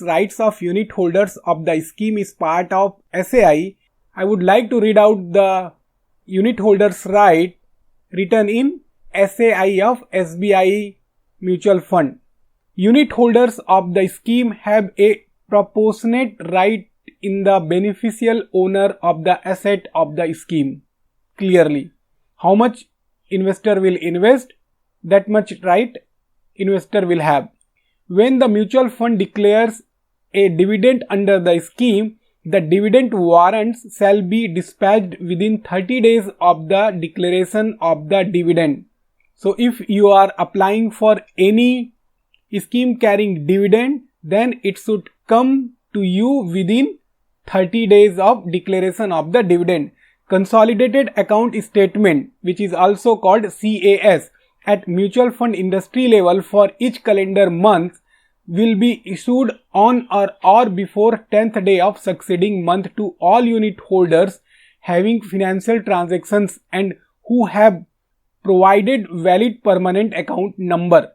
rights of unit holders of the scheme is part of SAI, I would like to read out the unit holders' right written in SAI of SBI Mutual Fund. Unit holders of the scheme have a proportionate right in the beneficial owner of the asset of the scheme. Clearly, how much investor will invest, that much right investor will have. When the mutual fund declares a dividend under the scheme, the dividend warrants shall be dispatched within 30 days of the declaration of the dividend. So if you are applying for any scheme carrying dividend, then it should come to you within 30 days of declaration of the dividend. Consolidated account statement, which is also called CAS, at mutual fund industry level for each calendar month will be issued on or before 10th day of succeeding month to all unit holders having financial transactions and who have provided valid permanent account number.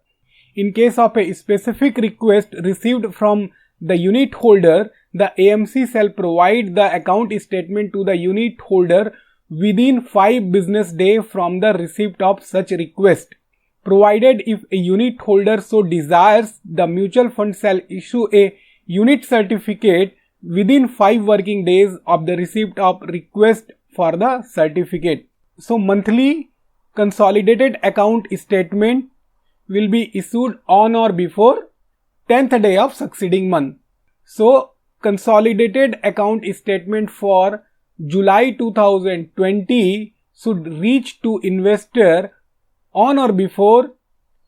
In case of a specific request received from the unit holder, the AMC shall provide the account statement to the unit holder within 5 business days from the receipt of such request. Provided if a unit holder so desires, the mutual fund shall issue a unit certificate within 5 working days of the receipt of request for the certificate. So monthly consolidated account statement will be issued on or before 10th day of succeeding month. So consolidated account statement for July 2020 should reach to investor on or before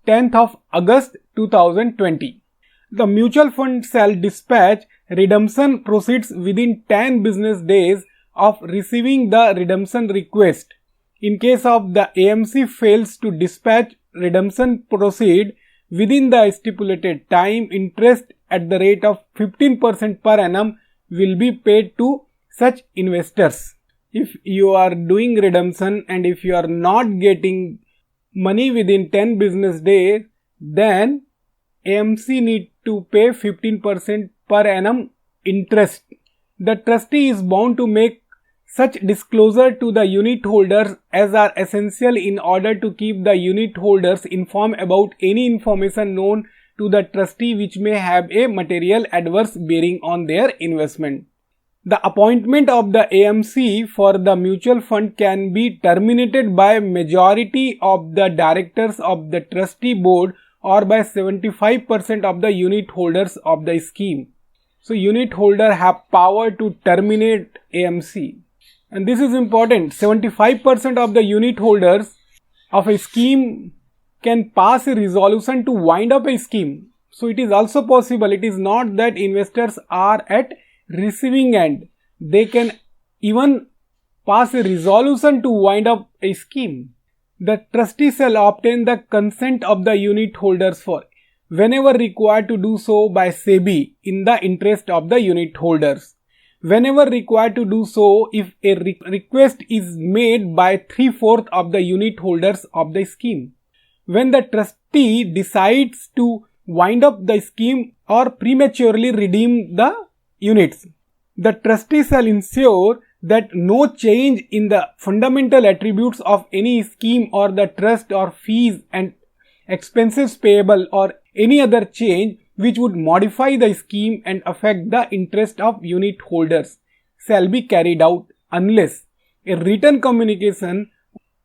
10th of August 2020. The mutual fund shall dispatch redemption proceeds within 10 business days of receiving the redemption request. In case of the AMC fails to dispatch redemption proceed within the stipulated time, interest at the rate of 15% per annum will be paid to such investors. If you are doing redemption and if you are not getting money within 10 business days, then AMC need to pay 15% per annum interest. The trustee is bound to make such disclosure to the unit holders as are essential in order to keep the unit holders informed about any information known to the trustee which may have a material adverse bearing on their investment. The appointment of the AMC for the mutual fund can be terminated by majority of the directors of the trustee board or by 75% of the unit holders of the scheme. So unit holder have power to terminate AMC. And this is important. 75% of the unit holders of a scheme can pass a resolution to wind up a scheme. So it is also possible. It is not that investors are at receiving end. They can even pass a resolution to wind up a scheme. The trustee shall obtain the consent of the unit holders for whenever required to do so by SEBI in the interest of the unit holders. Whenever required to do so if a request is made by 3/4 of the unit holders of the scheme. When the trustee decides to wind up the scheme or prematurely redeem the units, the trustee shall ensure that no change in the fundamental attributes of any scheme or the trust or fees and expenses payable or any other change which would modify the scheme and affect the interest of unit holders shall be carried out unless a written communication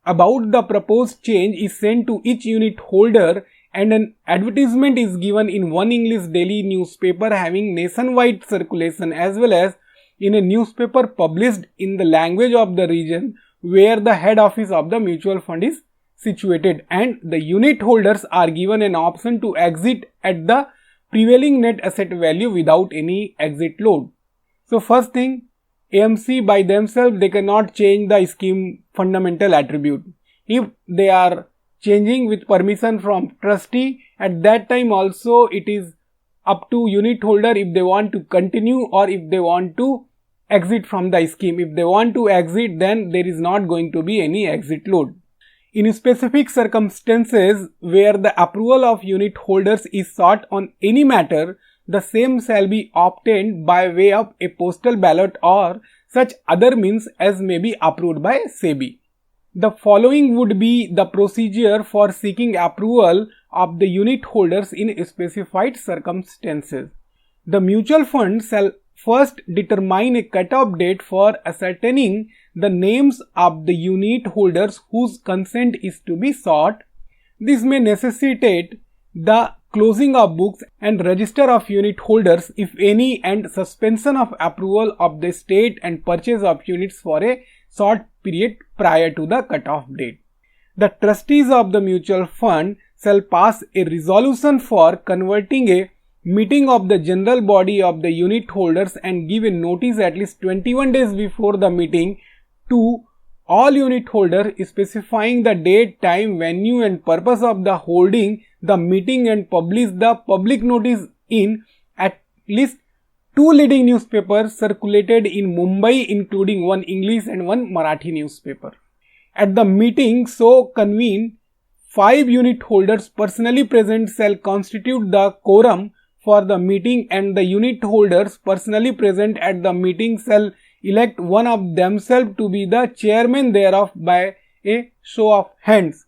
about the proposed change is sent to each unit holder and an advertisement is given in one English daily newspaper having nationwide circulation as well as in a newspaper published in the language of the region where the head office of the mutual fund is situated, and the unit holders are given an option to exit at the prevailing net asset value without any exit load. So first thing, AMC by themselves they cannot change the scheme fundamental attribute. If they are changing with permission from trustee, at that time also it is up to unit holder if they want to continue or if they want to exit from the scheme. If they want to exit, then there is not going to be any exit load. In specific circumstances where the approval of unit holders is sought on any matter, the same shall be obtained by way of a postal ballot or such other means as may be approved by SEBI. The following would be the procedure for seeking approval of the unit holders in specified circumstances. The mutual fund shall first determine a cutoff date for ascertaining the names of the unit holders whose consent is to be sought. This may necessitate the closing of books and register of unit holders, if any, and suspension of approval of the state and purchase of units for a short period prior to the cutoff date. The trustees of the mutual fund shall pass a resolution for converting a meeting of the general body of the unit holders and give a notice at least 21 days before the meeting to all unit holders, specifying the date, time, venue and purpose of the holding the meeting, and publish the public notice in at least 2 leading newspapers circulated in Mumbai, including one English and one Marathi newspaper. At the meeting so convened, 5 unit holders personally present shall constitute the quorum for the meeting, and the unit holders personally present at the meeting shall elect one of themselves to be the chairman thereof by a show of hands.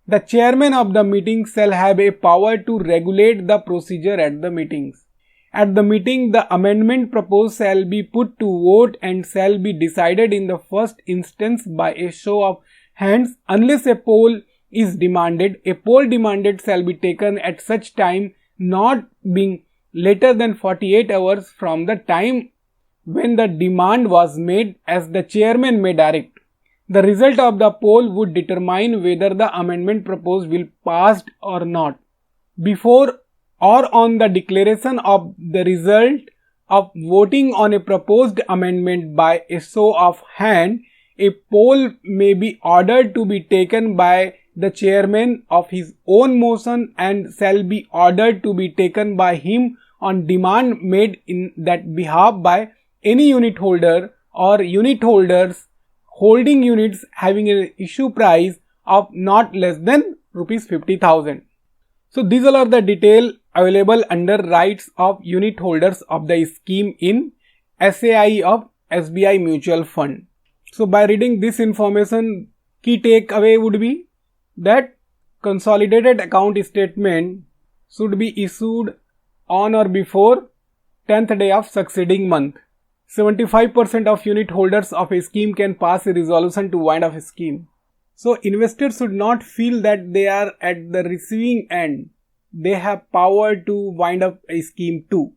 The chairman of the meeting shall have a power to regulate the procedure at the meetings. At the meeting, the amendment proposed shall be put to vote and shall be decided in the first instance by a show of hands, unless a poll is demanded. A poll demanded shall be taken at such time, not being later than 48 hours from the time when the demand was made, as the chairman may direct. The result of the poll would determine whether the amendment proposed will pass or not. Before or on the declaration of the result of voting on a proposed amendment by a show of hand, a poll may be ordered to be taken by the chairman of his own motion and shall be ordered to be taken by him on demand made in that behalf by any unit holder or unit holders holding units having an issue price of not less than rupees 50,000. So these all are the detail available under rights of unit holders of the scheme in SAI of SBI Mutual Fund. So by reading this information, key takeaway would be that consolidated account statement should be issued on or before 10th day of succeeding month. 75% of unit holders of a scheme can pass a resolution to wind up a scheme. So investors should not feel that they are at the receiving end. They have power to wind up a scheme too.